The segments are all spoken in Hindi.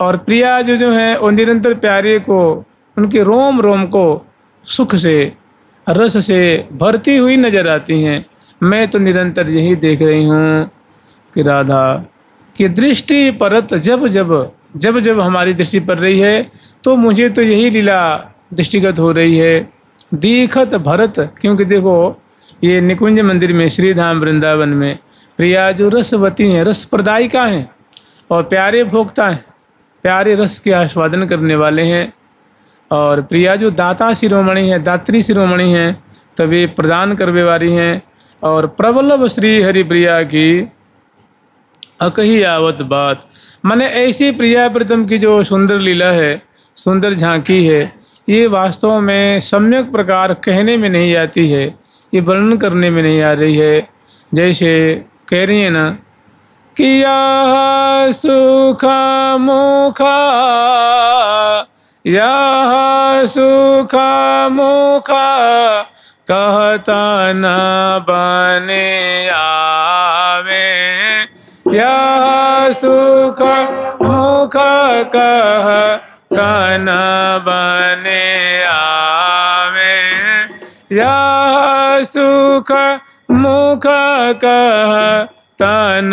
और प्रिया जो है वो निरंतर प्यारे को, उनके रोम रोम को सुख से, रस से भरती हुई नजर आती हैं। मैं तो निरंतर यही देख रही हूँ कि राधा की दृष्टि परत जब जब हमारी दृष्टि पड़ रही है तो मुझे तो यही लीला दृष्टिगत हो रही है। दीखत भरत, क्योंकि देखो ये निकुंज मंदिर में, श्रीधाम वृंदावन में प्रिया जो रसवती हैं, रस प्रदायिका हैं और प्यारे भोक्ता हैं, प्यारे रस के आस्वादन करने वाले हैं। और प्रिया जो दाता शिरोमणि है, दात्री शिरोमणि हैं, तो वे प्रदान करने वाली हैं। और प्रबलभ श्री हरि प्रिया की अकही आवत बात, माने ऐसी प्रिया प्रीतम की जो सुंदर लीला है, सुंदर झांकी है, ये वास्तव में सम्यक प्रकार कहने में नहीं आती है, ये वर्णन करने में नहीं आ रही है। जैसे कह रही है ना कि यह सुख मुखा, यह सुख मुखा कहता न बने आवे, यह सुख मुख कहता न बने आवे, यह सुख मुख कहता न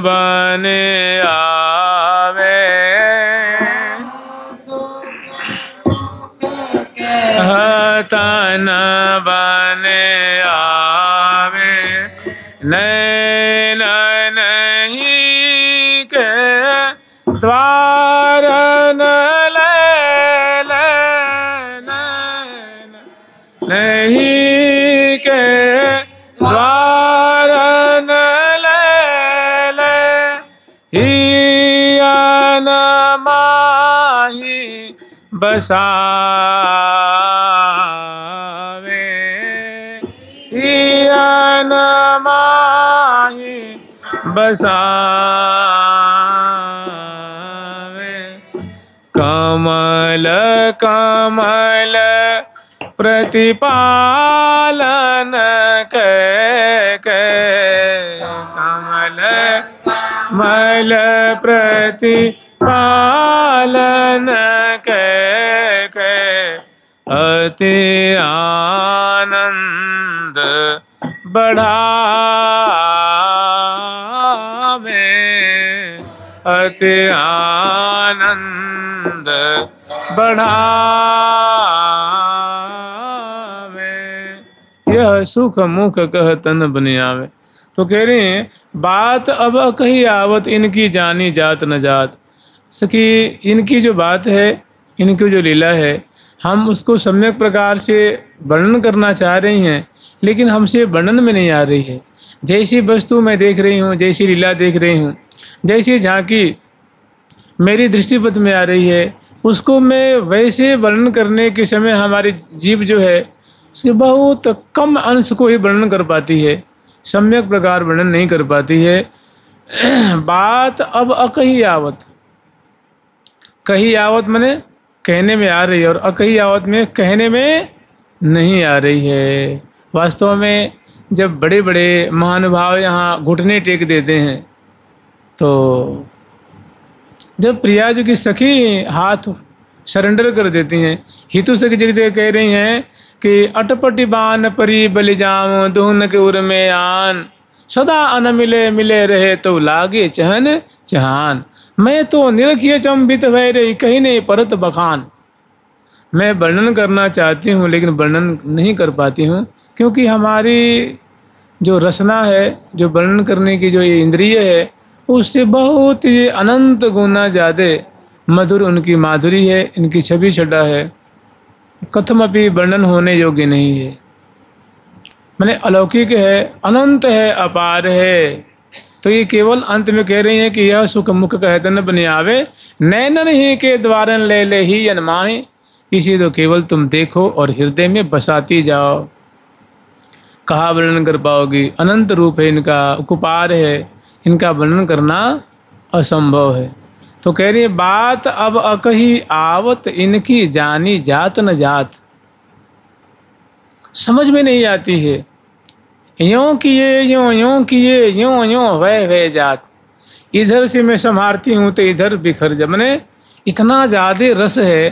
बने आवे, कहता न बने आवे, नैन नहीं के द्वार नहीं के द्वार हियन माही बसावे, हियन माही बसावे, कमल कमल प्रतिपालन के कमल कमल प्रतिपालन के अति आनंद बढ़ावे, अति आनंद बढ़ावे, यह सुख मुख कहतन बने आवे। तो कह रहे हैं बात अब कही आवत इनकी जानी जात न जात, सकी इनकी जो बात है, इनकी जो लीला है, हम उसको सम्यक प्रकार से वर्णन करना चाह रही हैं, लेकिन हमसे वर्णन में नहीं आ रही है। जैसी वस्तु मैं देख रही हूँ, जैसी लीला देख रही हूँ, जैसी झांकी मेरी दृष्टिपथ में आ रही है, उसको मैं वैसे वर्णन करने के समय हमारी जीभ जो है उसके बहुत कम अंश को ही वर्णन कर पाती है, सम्यक प्रकार वर्णन नहीं कर पाती है। बात अब अकही आवत, कही आवत माने कहने में आ रही है और अकही आवत में कहने में नहीं आ रही है। वास्तव में जब बड़े बड़े महानुभाव यहाँ घुटने टेक देते हैं, तो जब प्रिया जी की सखी हाथ सरेंडर कर देती हैं, हितु सखी जगह जगह कह रही हैं कि अटपटी बान परी बलि जाऊं दुहन के उर में आन, सदा अन मिले मिले रहे तो लागे चहन चहान, मैं तो निरखिय चंबित भय रही कहीं नहीं परत बखान। मैं वर्णन करना चाहती हूँ लेकिन वर्णन नहीं कर पाती हूँ, क्योंकि हमारी जो रसना है, जो वर्णन करने की जो ये इंद्रिय है, उससे बहुत ही अनंत गुना ज़्यादा मधुर उनकी माधुरी है, इनकी छवि छटा है, कथमपि वर्णन होने योग्य नहीं है। मैंने अलौकिक है, अनंत है, अपार है। तो ये केवल अंत में कह रही हैं कि यह सुख मुख कहतन बने आवे, नैनन ही के द्वारन ले ले ही अनमाहे, इसी तो केवल तुम देखो और हृदय में बसाती जाओ। कहाँ वर्णन कर पाओगी, अनंत रूप है इनका, कुपार है, इनका वर्णन करना असंभव है। तो कह रही है बात अब अकही आवत इनकी जानी जात न जात, समझ में नहीं आती है। यों किए यों किए यों वह जात, इधर से मैं संभारती हूँ तो इधर बिखर जा, मैंने इतना ज़्यादा रस है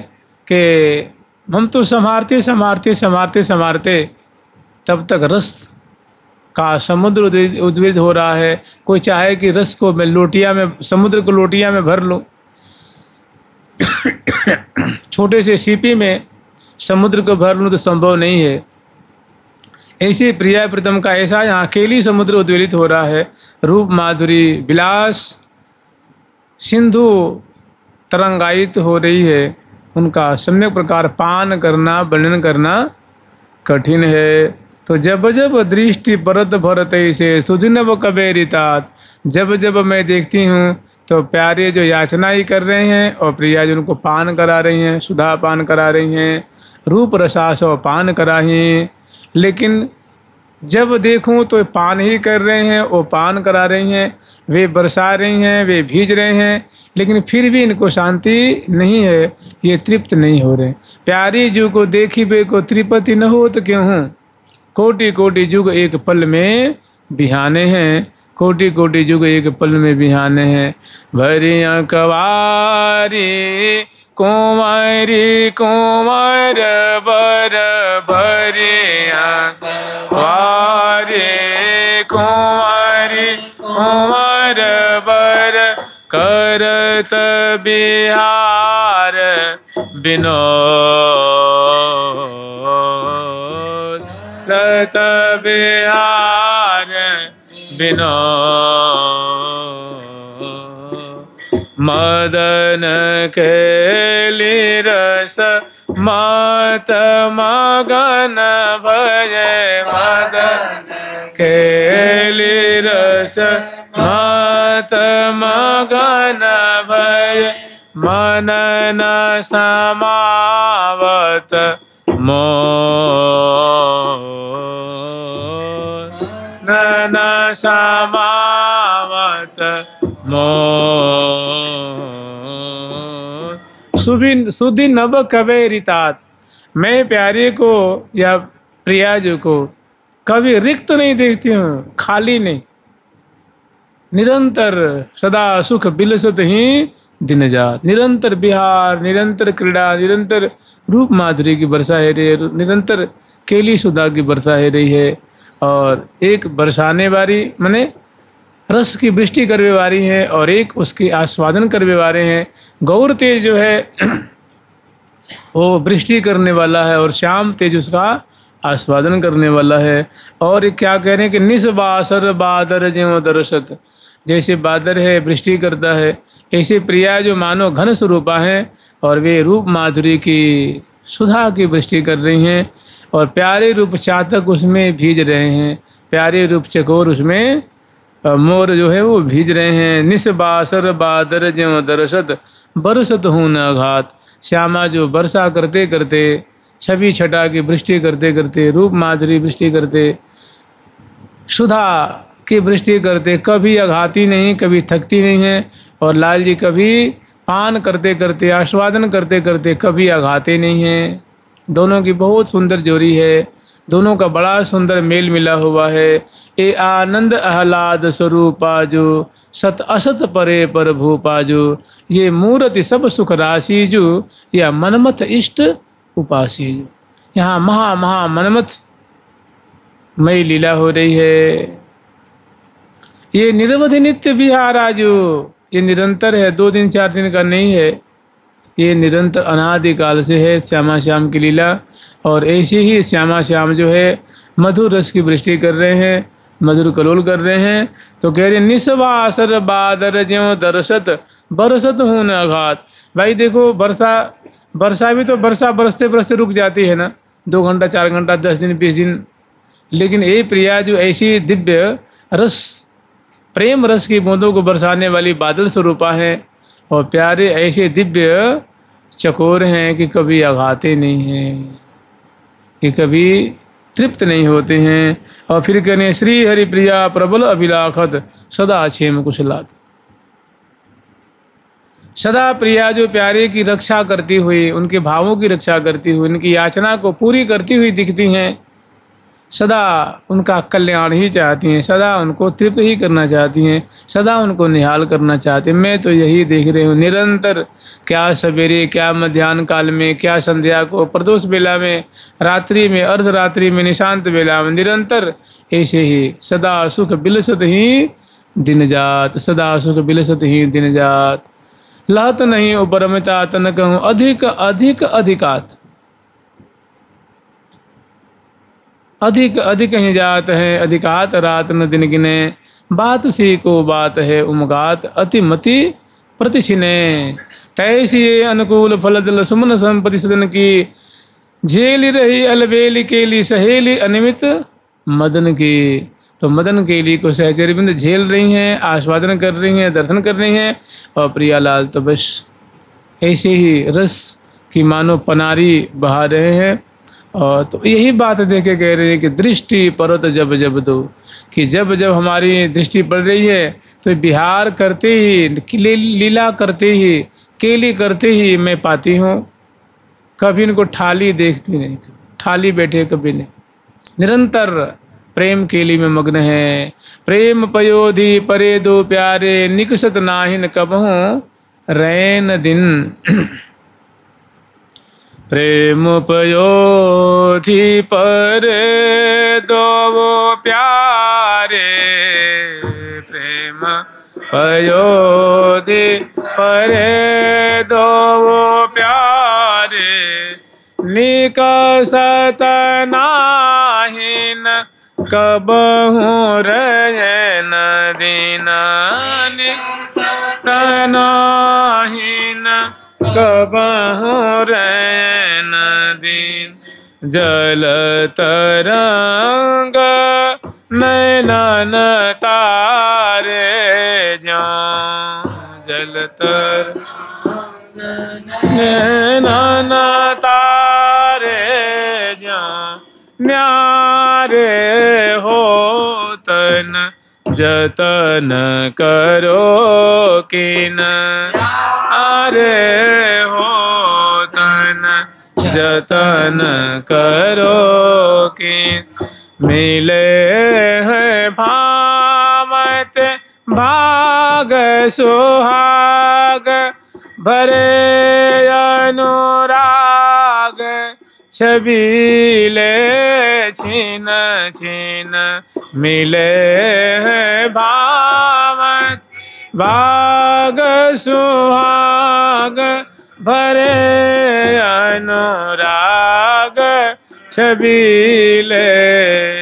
कि हम तो संभारते संभारते संभारते संभारते तब तक रस का समुद्र उद्वेलित हो रहा है। कोई चाहे कि रस को मैं लोटिया में, समुद्र को लोटिया में भर लूँ, छोटे से सीपी में समुद्र को भर लूँ तो संभव नहीं है। ऐसे प्रिया प्रीतम का ऐसा यहाँ अकेली समुद्र उद्वेलित हो रहा है। रूप माधुरी विलास सिंधु तरंगायित हो रही है, उनका सम्यक प्रकार पान करना वर्णन करना कठिन है। तो जब जब दृष्टि परत भरत से सुदिनव कबेरितात, जब जब मैं देखती हूँ तो प्यारे जो याचना ही कर रहे हैं और प्रिया जो उनको पान करा रही हैं, सुधा पान करा रही हैं, रूप रसासव पान कराही। लेकिन जब देखूं तो पान ही कर रहे हैं, वो पान करा रही हैं, वे बरसा रही हैं, वे भीज रहे हैं, लेकिन फिर भी इनको शांति नहीं है, ये तृप्त नहीं हो रहे। प्यारी जू को देखी बे को त्रिपति न हो तो क्यों हूँ, कोटि कोटि जुग एक पल में बिहाने हैं, कोटि कोटि जुग एक पल में बिहाने हैं। भरिया कवारी कुंवरी कुंवर बर भरिया वारे कुंवरी कुंवर बर करत बिहार विनोद, करत बिहार विनोद। मदन केली रस मत मगन भय, मदन केली रस मत मगन भय, मनन समावत मोर, नन समावत सुधि नभ कवे रितात, मैं प्यारे को या प्रियाजू को कभी रिक्त नहीं देखती हूँ, खाली नहीं, निरंतर सदा सुख बिलसत ही दिन जात। निरंतर विहार, निरंतर क्रीड़ा, निरंतर रूप माधुरी की वर्षा है रही है, निरंतर केली सुधा की वर्षा है रही है। और एक बरसाने वाली माने रस की वृष्टि करने वाली है और एक उसकी आस्वादन करने वाले हैं। गौर तेज जो है वो वृष्टि करने वाला है और श्याम तेज उसका आस्वादन करने वाला है। और क्या कह रहे हैं कि निस्बासर बादर ज्यों दर्शत, जैसे बादर है वृष्टि करता है, ऐसे प्रिया जो मानो घन स्वरूपा है और वे रूप माधुरी की सुधा की वृष्टि कर रही हैं और प्यारे रूप चातक उसमें भीज रहे हैं, प्यारे रूप चकोर उसमें मोर जो है वो भीज रहे हैं। निस्बासर बादर ज्यों दर्शत बरसत हूँ न घात, श्यामा जो वर्षा करते करते, छवि छटा की वृष्टि करते करते, रूप माधुरी वृष्टि करते, सुधा की वृष्टि करते, कभी अघाती नहीं, कभी थकती नहीं है। और लाल जी कभी पान करते करते, आस्वादन करते करते कभी अघाते नहीं हैं। दोनों की बहुत सुंदर जोड़ी है, दोनों का बड़ा सुंदर मेल मिला हुआ है। ए आनंद आह्लाद स्वरूपा जो सत असत परे पर भूपा जो, ये मूर्ति सब सुख राशि जो, या मनमथ इष्ट उपासी जो। यहाँ महा महा मनमथ मई लीला हो रही है। ये निरवधि नित्य विहारा जो, ये निरंतर है, 2 दिन 4 दिन का नहीं है, ये निरंतर अनादिकाल से है श्यामा श्याम की लीला। और ऐसे ही श्यामा श्याम जो है मधुर रस की वृष्टि कर रहे हैं, मधुर कलोल कर रहे हैं। तो कह रहे निस्वासर बादर ज्यों दर्शत बरसत हूँ न अघात। भाई देखो वर्षा भी तो वर्षा बरसते बरसते रुक जाती है ना, 2 घंटा 4 घंटा 10 दिन 20 दिन, लेकिन ये प्रिया जो ऐसी दिव्य रस, प्रेम रस की बूंदों को बरसाने वाली बादल स्वरूपा है और प्यारे ऐसे दिव्य चकोर हैं कि कभी अघाते नहीं हैं, कि कभी तृप्त नहीं होते हैं। और फिर कहने श्री हरि प्रिया प्रबल अभिलाखत सदा क्षेम कुशलात, सदा प्रिया जो प्यारे की रक्षा करती हुई, उनके भावों की रक्षा करती हुई, उनकी याचना को पूरी करती हुई दिखती हैं। सदा उनका कल्याण ही चाहती हैं, सदा उनको तृप्त ही करना चाहती हैं, सदा उनको निहाल करना चाहती हैं। मैं तो यही देख रही हूँ निरंतर, क्या सवेरे, क्या मध्याह्न काल में, क्या संध्या को, प्रदोष बेला में, रात्रि में, अर्धरात्रि में, निशांत बेला में, निरंतर ऐसे ही सदा सुख बिलसत ही दिन जात, सदा सुख बिलसत ही दिन जात। लहत नहीं उपरमिता तन कहूँ अधिक अधिक अधिकात, अधिक अधिक ही जात है अधिकात रात न दिन गिने। बात सी को बात है उमगात अतिमति प्रतिशिने। तैसी अनुकूल फल जल सुमन संपत्ति सदन की, झेली रही अलबेली केली सहेली अनिमित मदन की। तो मदन केली को सहचरी बिंद झेल रही हैं, आस्वादन कर रही हैं, दर्शन कर रही हैं, और प्रियालाल तो बस ऐसे ही रस की मानो पनारी बहा रहे हैं। और तो यही बात देख के कह रहे हैं कि दृष्टि परत जब जब दो, कि जब जब हमारी दृष्टि पड़ रही है तो विहार करते ही, लीला करते ही, केली करते ही मैं पाती हूँ। कभी इनको ठाली देखती नहीं, ठाली बैठे कभी नहीं, निरंतर प्रेम केली में मग्न है। प्रेम पयोधि परे दो प्यारे, निकसत नाहिन कबहूँ रैन दिन। प्रेम पयोधि परे दो प्यारे, प्रेम पयोधि परे दो प्यारे, निकसत नाहिन कबहूँ रैन दिन। निकसत नाहिन कबहूँ रैन दिन। जल तरंग नैनन तारे ज्यों, जल तरंग नैनन तारे ज्यों। न्यारे होतन जतन करो किन, आरे होतन जतन करो किन। मिले हैं भामत भाग सुहाग, भरे अनुराग छबीले छीन छीन। मिले हैं भामत भाग सुहाग, भरे अनुराग छबीले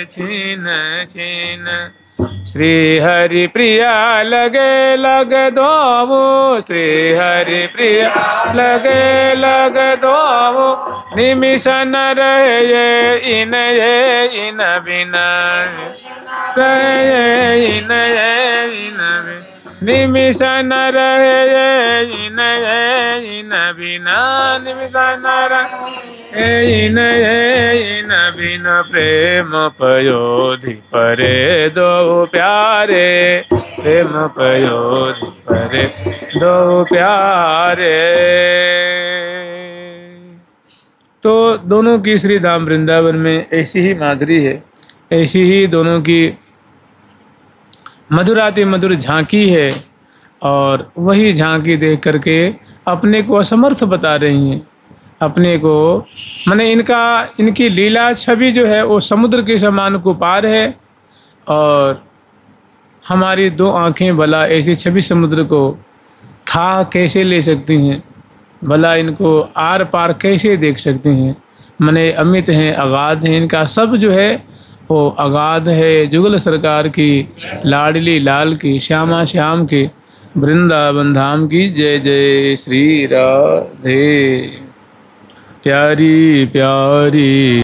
छीन छीन। श्री हरि प्रिया लगे लग दोवो, श्री हरि प्रिया लगे लग दोवो। निमिषन रहे इन बिना, रहे इन बिना। निमिषन रहे इन बिना, निमिषन रहे इन बिना। प्रेम पयोधि परे दो प्यारे, प्रेम पयोधि परे दो प्यारे। तो दोनों की श्री धाम वृंदावन में ऐसी ही माधुरी है, ऐसी ही दोनों की मधुराति मधुर झांकी है। और वही झांकी देख करके अपने को असमर्थ बता रही हैं, अपने को, माने इनकी लीला छवि जो है वो समुद्र के समान कुपार है। और हमारी दो आँखें भला ऐसी छवि समुद्र को था कैसे ले सकती हैं, भला इनको आर पार कैसे देख सकती हैं। माने अमित हैं, अगाध हैं, इनका सब जो है वो अगाध है। जुगल सरकार की, लाडली लाल की, श्यामा श्याम की, वृंदावन धाम की जय जय। श्री राधे प्यारी प्यारी।